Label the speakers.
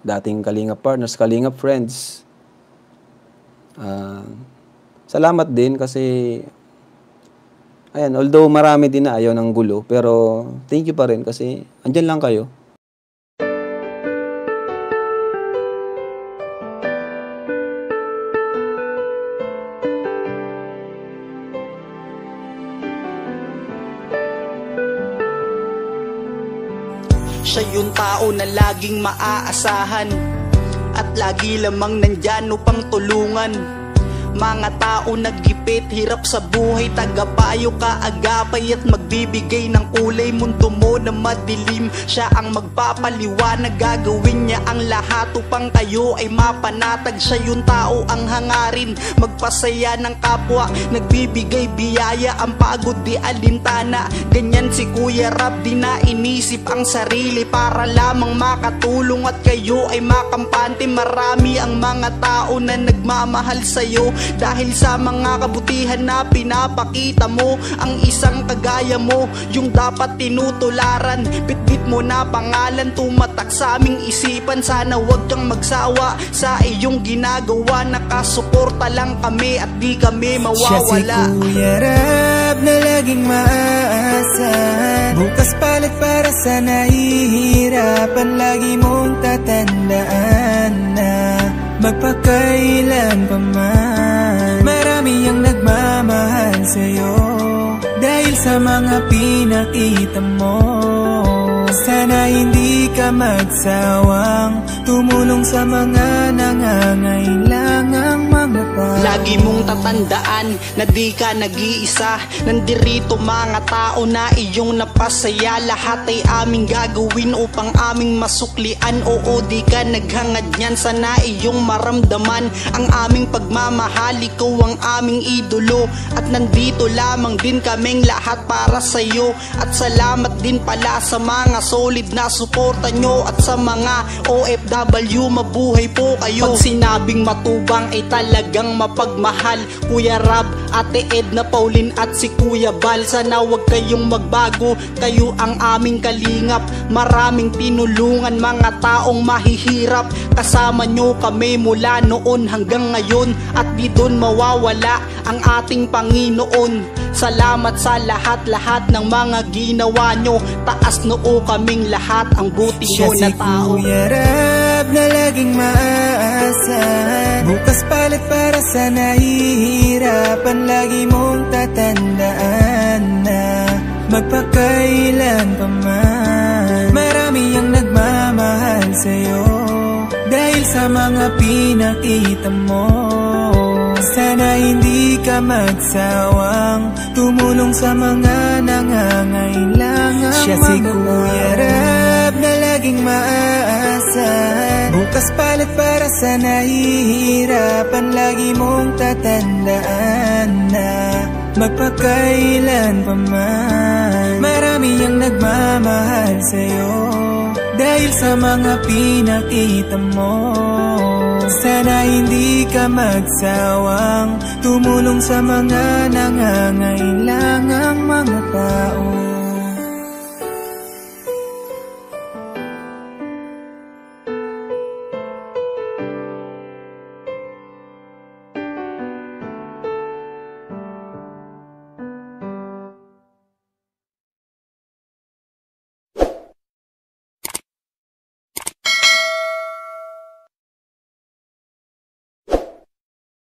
Speaker 1: dating Kalingap partners, Kalingap friends. Salamat din kasi ayan, although marami din na ayaw ng gulo, pero thank you pa rin kasi andyan lang kayo.
Speaker 2: Siya yung tao na laging maaasahan at lagi lamang nandyan upang tulungan. Mga tao naggipit, hirap sa buhay, tagapayo, kaagapay at magbibigay ng kulay. Mundo mo na madilim, siya ang magpapaliwanag. Gagawin niya ang lahat upang kayo ay mapanatag. Siya yung tao ang hangarin, magpasaya ng kapwa, nagbibigay biyaya, ang pagod di alintana. Ganyan si Kuya Rab, di na inisip ang sarili para lamang makatulong at kayo ay makampante. Marami ang mga tao na nagmamahal sa'yo dahil sa mga kabutihan na pinapakita mo. Ang isang kagaya mo, yung dapat tinutularan. Bitbit mo na pangalan, tumatak sa aming isipan. Sana wag kang magsawa sa iyong ginagawa. Nakasuporta lang kami at di kami mawawala.
Speaker 3: Siya si Kuya Rab na laging maaasahan, bukas palit para sa nahihirapan. Lagi mong tatandaan na magpakailan pa man, marami ang nagmamahal sa'yo dahil sa mga pinakita mo. Sana hindi ka magsawang tumulong sa mga nangangailangang mga tao.
Speaker 2: Lagi mong tatandaan na di ka nag-iisa. Nandirito mga tao na iyong napasaya. Lahat ay aming gagawin upang aming masuklian. Oo, di ka naghangad niyan, sana iyong maramdaman ang aming pagmamahal. Ikaw ang aming idolo at nandito lamang din kaming lahat para sa'yo. At salamat din pala sa mga solid na suporta nyo at sa mga OFW, mabuhay po kayo. Pag sinabing matubang ay talagang mapagmahal. Kuya Rab, Ate Edna, Pauline at si Kuya Bal, sana wag kayong magbago, kayo ang aming kalingap. Maraming tinulungan mga taong mahihirap, kasama nyo kami mula noon hanggang ngayon, at di doon mawawala ang ating Panginoon. Salamat sa lahat-lahat ng mga ginawa nyo, taas noo kaming lahat ang buti nyo na tao.
Speaker 3: Siya si Kuya Rab na laging maaasahan, bukas palit para sa nahihirapan. Lagi mong tatandaan na magpakailan pa man, marami ang nagmamahal sa'yo dahil sa mga pinakita mo. Sana hindi ka magsawang tumulong sa mga nangangailangan. Siya si Kuya Rab na laging maaasahan, bukas palit para sa nahihirapan. Lagi mong tatandaan na magpakailan pa man, marami ang nagmamahal sa'yo dahil sa mga pinakita mo. Sana hindi ka magsawang tumulong sa mga nangangailangang mga tao.